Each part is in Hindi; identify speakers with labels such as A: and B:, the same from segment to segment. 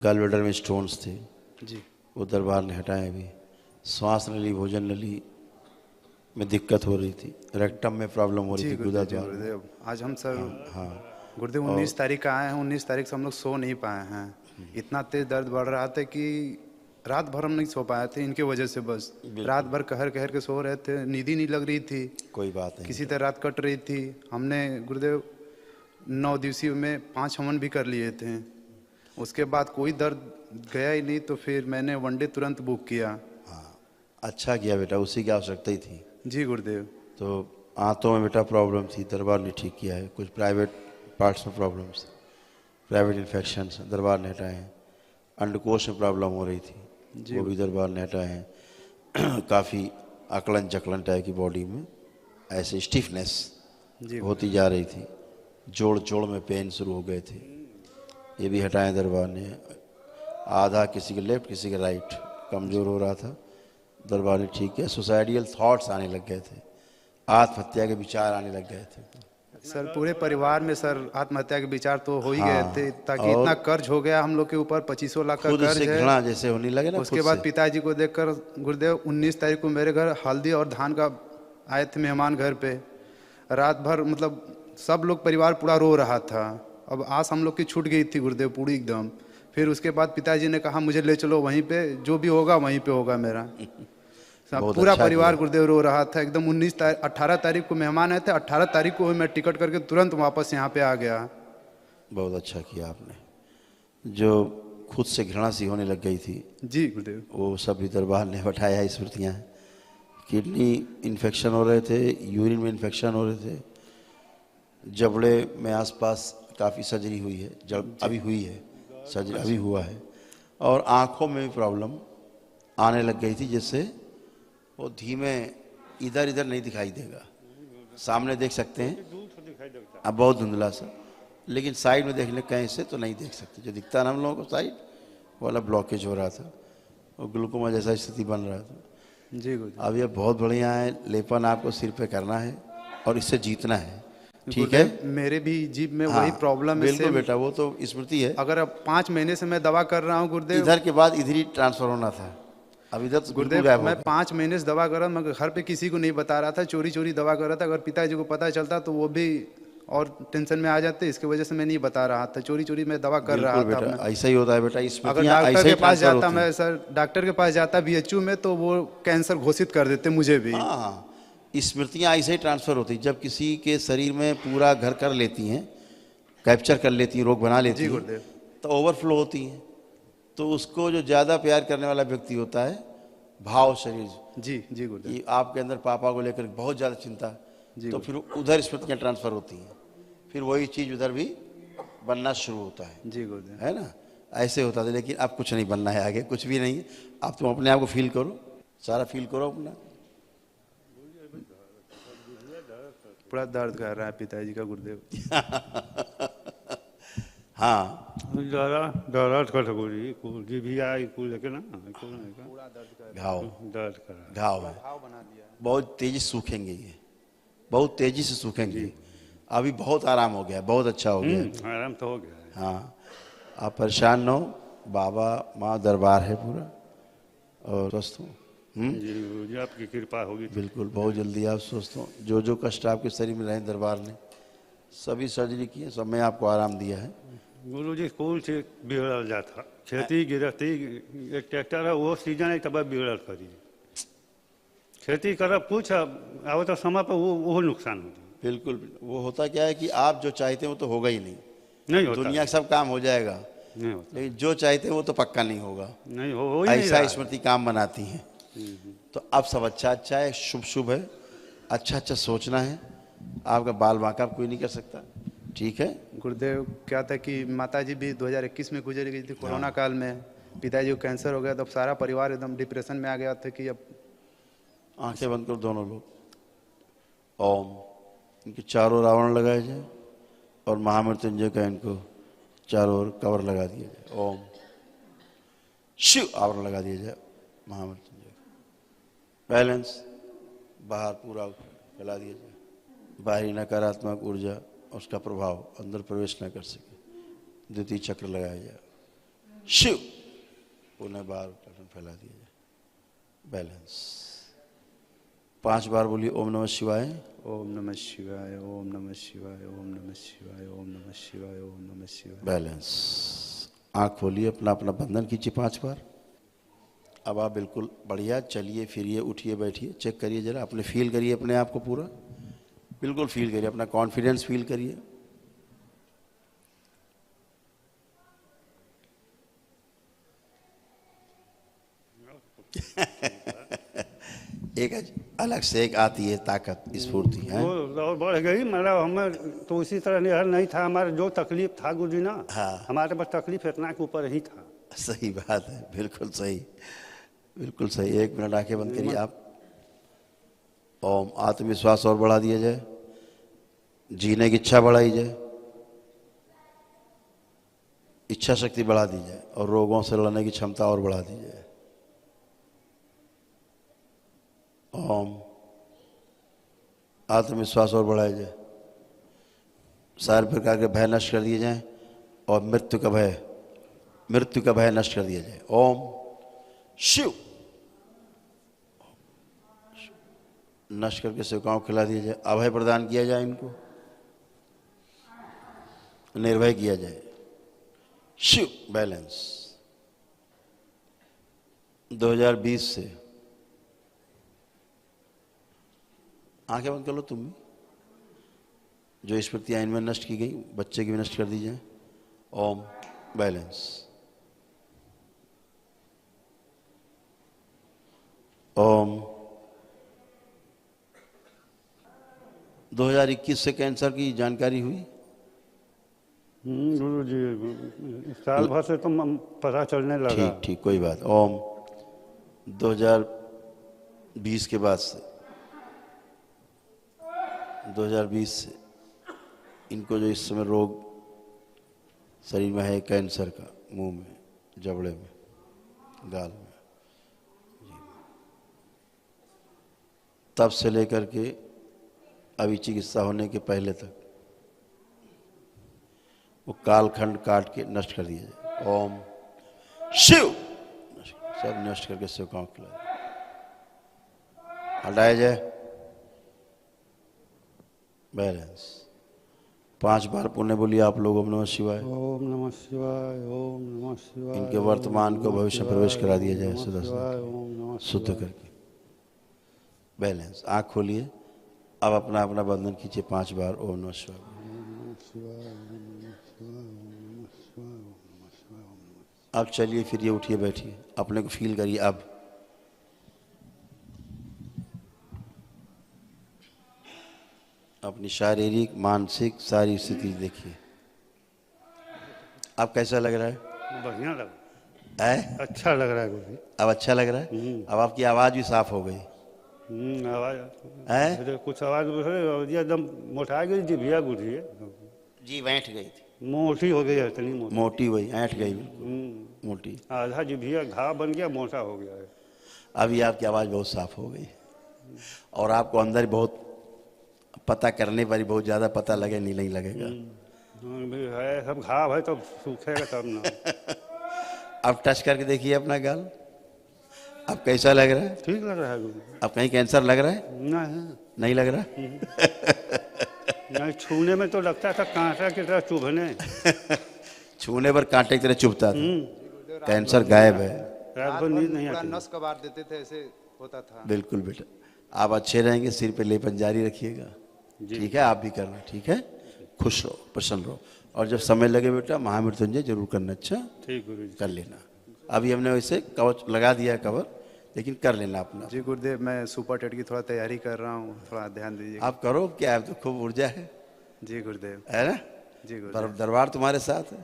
A: गॉलब्लैडर में स्टोन्स थे
B: जी
A: वो दरबार ने हटाए अभी। श्वास नली भोजन नली में दिक्कत हो रही थी, रेक्टम में प्रॉब्लम हो रही
B: जी
A: थी,
B: गुरुदेव, जी
A: गुदा द्वार में।
B: गुरुदेव। आज हम सर
A: हाँ
B: गुरुदेव 19 तारीख का आए हैं। 19 तारीख से हम लोग सो नहीं पाए हैं। इतना तेज दर्द बढ़ रहा था कि रात भर हम नहीं सो पाए थे इनके वजह से। बस रात भर कहर कहर के सो रहे थे, नींद ही नहीं लग रही थी,
A: कोई बात नहीं।
B: किसी तरह रात कट रही थी। हमने गुरुदेव 9 दिवसीय में 5 हवन भी कर लिए थे, उसके बाद कोई दर्द गया ही नहीं। तो फिर मैंने वनडे तुरंत बुक किया।
A: हाँ अच्छा किया बेटा, उसी की आवश्यकता ही थी।
B: जी गुरुदेव।
A: तो आंतों में बेटा प्रॉब्लम थी, दरबार ने ठीक किया है। कुछ प्राइवेट पार्ट्स में प्रॉब्लम्स, प्राइवेट इन्फेक्शंस दरबार ने हटाए हैं। अंडकोश में प्रॉब्लम हो रही थी, वो भी दरबार ने हटाए हैं। काफ़ी अकड़न जकड़न टाइप की बॉडी में ऐसे स्टिफनेस होती जा रही थी, जोड़ जोड़ में पेन शुरू हो गए थे, ये भी हटाए दरबार ने। आधा किसी के लेफ्ट किसी के राइट कमज़ोर हो रहा था, दरबार ने ठीक किया। सुसाइडियल थॉट्स आने लग गए थे, आत्महत्या के विचार आने लग गए थे।
B: सर पूरे परिवार में सर आत्महत्या के विचार तो हो ही गए थे, ताकि
A: और
B: इतना कर्ज हो गया हम लोग के ऊपर, 2500 लाख का
A: खुद
B: कर्ज
A: से
B: है।
A: घृणा जैसे होने लगे ना।
B: उसके बाद पिताजी को देखकर गुरुदेव 19 तारीख को मेरे घर हल्दी और धान का आए थे मेहमान घर पे। रात भर मतलब सब लोग परिवार पूरा रो रहा था। अब आस हम लोग की छूट गई थी गुरुदेव पूरी एकदम। फिर उसके बाद पिताजी ने कहा मुझे ले चलो वहीं पे, जो भी होगा वहीं पे होगा मेरा। सब पूरा
A: अच्छा
B: परिवार
A: किया।
B: गुरुदेव रो रहा था एकदम। 18 तारीख को मेहमान आए थे, 18 तारीख को मैं टिकट करके तुरंत वापस यहाँ पे आ गया।
A: बहुत अच्छा किया आपने। जो खुद से घृणा सी होने लग गई थी
B: जी गुरुदेव।
A: वो सब भी दरबार ने हटाया। स्मृतियाँ किडनी इन्फेक्शन हो रहे थे, यूरिन में इन्फेक्शन हो रहे थे, जबड़े में आसपास काफ़ी सर्जरी हुई है, जब अभी हुई है सर्जरी, अभी हुआ है। और आँखों में भी प्रॉब्लम आने लग गई थी, जिससे वो धीमे इधर इधर नहीं दिखाई देगा। सामने देख सकते हैं अब बहुत धुंधला सा, लेकिन साइड में देखने कहीं से तो नहीं देख सकते। जो दिखता है ना हम लोगों को साइड वाला ब्लॉकेज हो रहा था, और ग्लूकोमा जैसा स्थिति बन रहा था।
B: जी गुरुदेव।
A: अब ये बहुत बढ़िया है, लेपन आपको सिर पे करना है और इससे जीतना है। ठीक है,
B: मेरे भी जीभ में
A: हाँ,
B: वही प्रॉब्लम है।
A: बिल्कुल बेटा, वो तो स्मृति है।
B: अगर अब 5 महीने से मैं दवा कर रहा हूँ गुरुदेव।
A: इधर के बाद इधर ही ट्रांसफर होना था, अब इधर तो बिल्कुल
B: गुरुदेव
A: गायब हो
B: मैं
A: गया।
B: 5 महीने से दवा कर रहा हूँ, मगर घर पे किसी को नहीं बता रहा था, चोरी चोरी दवा कर रहा था। अगर पिताजी को पता चलता तो वो भी और टेंशन में आ जाते, इसकी वजह से मैं नहीं बता रहा था। चोरी चोरी मैं दवा कर रहा
A: बिल्कुल
B: था
A: बेटा,
B: अपना।
A: ऐसा ही होता है बेटा,
B: अगर
A: स्मृतियाँ
B: डॉक्टर
A: ऐसे
B: के
A: ही
B: पास
A: ट्रांसफर
B: जाता
A: होती हैं।
B: मैं सर, डॉक्टर के पास जाता बीएचयू में, तो वो कैंसर घोषित कर देते मुझे भी।
A: हाँ हाँ, स्मृतियाँ ऐसे ही ट्रांसफर होती हैं। जब किसी के शरीर में पूरा घर कर लेती हैं, कैप्चर कर लेती हैं, रोग बना लेती
B: जी
A: हैं,
B: गुरुदेव।
A: तो ओवरफ्लो होती हैं। तो उसको जो ज़्यादा प्यार करने वाला व्यक्ति होता है, भाव शरीर,
B: जी जी गुरुदेव।
A: ये आपके अंदर पापा को लेकर बहुत ज़्यादा चिंता, तो फिर उधर स्मृतियाँ ट्रांसफर होती हैं, फिर वही चीज़ उधर भी बनना शुरू होता है।
B: जी गुरुदेव।
A: है ना, ऐसे होता था। लेकिन अब कुछ नहीं बनना है, आगे कुछ भी नहीं है। अब तुम अपने आप को फील करो, सारा फील करो अपना।
B: पूरा दर्द कर रहा है पिताजी का गुरुदेव।
A: हाँ,
C: दर्द कर सको जी, जी भी आई कुल लेके ना
A: घाव
C: दर्द कर रहा
A: घाव है, बहुत तेजी से सूखेंगे, ये बहुत तेजी से सूखेंगे। अभी बहुत आराम हो गया, बहुत अच्छा हो गया।
C: है। आराम तो हो गया है।
A: हाँ, आप परेशान न हो, बाबा माँ दरबार है पूरा, और स्वस्थ हो।
C: जी गुरुजी आपकी कृपा होगी तो।
A: बिल्कुल, बहुत जल्दी आप स्वस्थ हो। जो जो कष्ट आपके शरीर में रहे, दरबार ने सभी सर्जरी की है, सब में आपको आराम दिया है।
C: गुरुजी स्कूल से बिगड़ल जाता, खेती गिरती, एक ट्रैक्टर है वो सीजन है तब बिगड़ल करी। खेती करब कुछ अब तो समय पर वो नुकसान होती।
A: बिल्कुल, वो होता क्या है कि आप जो चाहते हैं वो तो होगा ही नहीं।
C: नहीं होता,
A: दुनिया का सब काम हो जाएगा,
C: नहीं होता,
A: लेकिन जो चाहते हैं वो तो पक्का नहीं होगा।
C: नहीं हो ही नहीं
A: ऐसा
C: रहा।
A: स्मृति काम बनाती है। तो अब सब अच्छा अच्छा है, शुभ शुभ है, अच्छा अच्छा सोचना है। आपका बाल बांका कोई नहीं कर सकता। ठीक है,
B: गुरुदेव क्या था कि माताजी भी 2021 में गुजर गई थी कोरोना काल में। पिताजी को कैंसर हो गया, तो अब सारा परिवार एकदम डिप्रेशन में आ गया था कि अब।
A: आंखें बंद करो दोनों लोग। ओम, इनके चारों रावण लगाए जाए, और महामृत्युंजय का इनको चारों ओर कवर लगा दिया जाए। ओम शिव आवरण लगा दिया जाए महामृत्युंजय। बैलेंस बाहर पूरा फैला दिया जाए, बाहरी नकारात्मक ऊर्जा उसका प्रभाव अंदर प्रवेश न कर सके। द्वितीय चक्र लगाया जाए। शिव। पुनः बार पलटन फैला दिया जाए, बैलेंस। 5 बार बोलिए ओम नमः शिवाय।
B: ओम नमः शिवाय, ओम नमः शिवाय, ओम नमः शिवाय, ओम नमः शिवाय, ओम नमः शिवाय।
A: बैलेंस। आँख खोलिए, अपना अपना बंधन कीजिए 5 बार। अब आप बिल्कुल बढ़िया चलिए फिरिए उठिए बैठिए, चेक करिए जरा, अपने फील करिए अपने आप को पूरा, बिल्कुल फील करिए, अपना कॉन्फिडेंस फील करिए। एक अलग से एक आती है ताकत, स्फूर्ति है।
C: वो और बढ़ गई, मतलब हमें तो उसी तरह निहर नहीं था, हमारा जो तकलीफ था गुरुजी ना,
A: हाँ।
C: हमारे पास तकलीफ इतना के ऊपर ही था।
A: सही बात है, बिल्कुल सही, बिल्कुल सही। 1 मिनट आंखें बंद करिए आप। ओम। आत्मविश्वास और बढ़ा दिया जाए, जीने की इच्छा बढ़ाई जाए, इच्छा शक्ति बढ़ा दी जाए, और रोगों से लड़ने की क्षमता और बढ़ा दी जाए। ओम। आत्मविश्वास और बढ़ाया जाए, सारे प्रकार के भय नष्ट कर दिए जाएं, और मृत्यु का भय नष्ट कर दिया जाए। ओम शिव। नष्ट करके सेवकाओं खिला दिया जाए, अभय प्रदान किया जाए, इनको निर्भय किया जाए। शिव। बैलेंस। 2020 से आंखें बंद कर लो तुम भी, जो स्मृतियां इनमें नष्ट की गई बच्चे की भी नष्ट कर दी जाए। ओम। बैलेंस। ओम। 2021 से कैंसर की जानकारी हुई?
C: गुरु जी साल भर से तो पता चलने लगा।
A: ठीक ठीक, कोई बात। ओम। 2020 के बाद से, 2020 से इनको जो इस समय रोग शरीर में है कैंसर का, मुंह में, जबड़े में, गाल में, तब से लेकर के अभी चिकित्सा होने के पहले तक वो कालखंड काट के नष्ट कर दिया जाए। ओम शिव। सब नष्ट करके सेवकाओं को खिलाया, हटाया जाए। बैलेंस। 5 बार पुण्य बोलिए आप लोग। ओम नमः शिवाय।
C: ओम नमः शिवाय, ओम नमः शिवाय।
A: इनके वर्तमान को भविष्य में प्रवेश करा दिया जाए, शुद्ध करके। बैलेंस। आँख खोलिए, अब अपना अपना बंधन कीजिए 5 बार। ओम नमः शिवाय। अब चलिए फिरिए उठिए बैठिए, अपने को फील करिए। अब अपनी शारीरिक मानसिक सारी स्थिति देखिए, अब कैसा लग रहा है?
C: बढ़िया लग
A: है?
C: अच्छा लग रहा है गुरु जी।
A: अब अच्छा लग रहा है? अब आपकी आवाज़ भी साफ हो गई
C: आवाज
A: है?
C: कुछ आवाज एकदम मोटा गई जी भैया गुरु जी।
A: जी बैठ गई थी,
C: मोटी हो गई है, इतनी मोटी।
A: मोटी हुई, ऐंठ गई बिल्कुल मोटी।
C: आधा जी भैया घाव बन गया, मोटा हो गया है।
A: अभी आपकी आवाज़ बहुत साफ हो गई, और आपको अंदर बहुत पता करने पर ही बहुत ज़्यादा पता लगे, नहीं लगेगा।
C: है सब घाव है तो सूखेगा तब ना।
A: अब टच करके देखिए अपना गाल, अब कैसा लग रहा है?
C: ठीक लग रहा है गुरु।
A: अब कहीं कैंसर लग रहा है? नहीं लग रहा?
C: नहीं, छूने में तो लगता था कांटा की तरह चुभने।
A: छूने पर कांटे की तरह चुभता था। कैंसर गायब है।
C: रात भर नींद नहीं
B: पूरा
C: आती।
B: नस कबार देते थे, ऐसे होता था।
A: बिल्कुल बेटा, आप अच्छे रहेंगे, सिर पे लेपन जारी रखिएगा, ठीक है? आप भी करना, ठीक है? खुश रहो, प्रसन्न रहो, और जब समय लगे बेटा महामृत्युंजय जरूर करना। अच्छा,
C: ठीक गुरु जी।
A: कर लेना। अभी हमने वैसे कवच लगा दिया है कवर, लेकिन कर लेना अपना।
B: जी गुरुदेव, मैं सुपर टेट की थोड़ा तैयारी कर रहा हूँ, थोड़ा ध्यान दीजिए।
A: आप करो, क्या है, तो खूब ऊर्जा है
B: जी गुरुदेव।
A: है ना?
B: जी गुरुदेव।
A: दरबार तुम्हारे साथ है।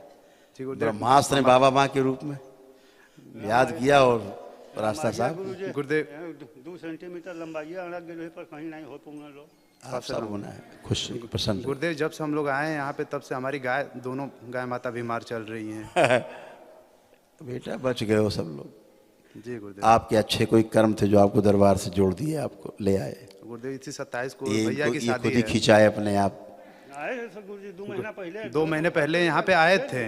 B: जी गुरुदेव।
A: ब्रह्मास्त्र ने बाबा माँ के रूप में याद किया, और रास्ता साफ।
B: गुरुदेव
C: 2 सेंटीमीटर लंबाई है, पर कहीं नहीं हो तुम लोग।
A: आप सब होना है, खुश प्रसन्न।
B: गुरुदेव, जब से हम लोग आए हैं यहाँ पे, तब से हमारी दोनों गाय माता बीमार चल रही हैं।
A: बेटा बच गए हो सब लोग।
B: जी गुरुदेव।
A: आपके अच्छे कोई कर्म थे जो आपको दरबार से जोड़ दिए, आपको ले आए।
B: गुरुदेव इसी 27 को
A: ये
B: भैया की
A: खुद
B: शादी
A: ही
B: है।
A: खिंचाए अपने आप।
C: आए हैं सब गुरु जी 2 महीना पहले।
B: 2 महीने पहले यहाँ पे आए थे।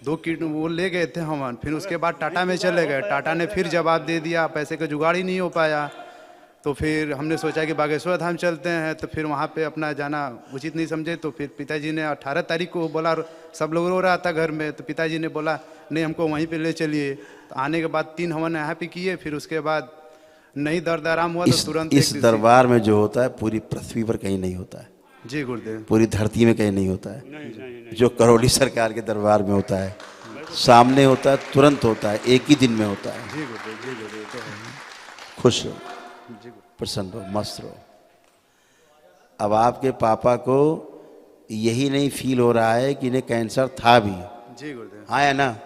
B: 2 किट वो ले गए थे हम, फिर उसके बाद टाटा में चले गए। टाटा ने फिर जवाब दे दिया, पैसे का जुगाड़ ही नहीं हो पाया। तो फिर हमने सोचा कि बागेश्वर धाम चलते हैं, तो फिर वहाँ पे अपना जाना उचित नहीं समझे। तो फिर पिताजी ने 18 तारीख को बोला, सब लोग रो रहा था घर में, तो पिताजी ने बोला नहीं हमको वहीं पे ले चलिए। तो आने के बाद 3 हवन यहाँ पे किए, फिर उसके बाद नहीं दर्द आराम हुआ तो तुरंत
A: इस दरबार में जो होता है पूरी पृथ्वी पर कहीं नहीं होता है,
B: जी गुरुदेव,
A: पूरी धरती में कहीं नहीं होता है।
C: नहीं नहीं नहीं
A: जो करौली सरकार के दरबार में होता है, सामने होता है, तुरंत होता है, एक ही दिन में होता है।
B: जी गुरुदेव, जी गुरुदेव, तो है।
A: खुश रहो,
B: जी
A: प्रसन्न रहो, मस्त रहो। अब आपके पापा को यही नहीं फील हो रहा है कि इन्हें कैंसर था भी,
B: जी गुरुदेव,
A: हाँ या ना?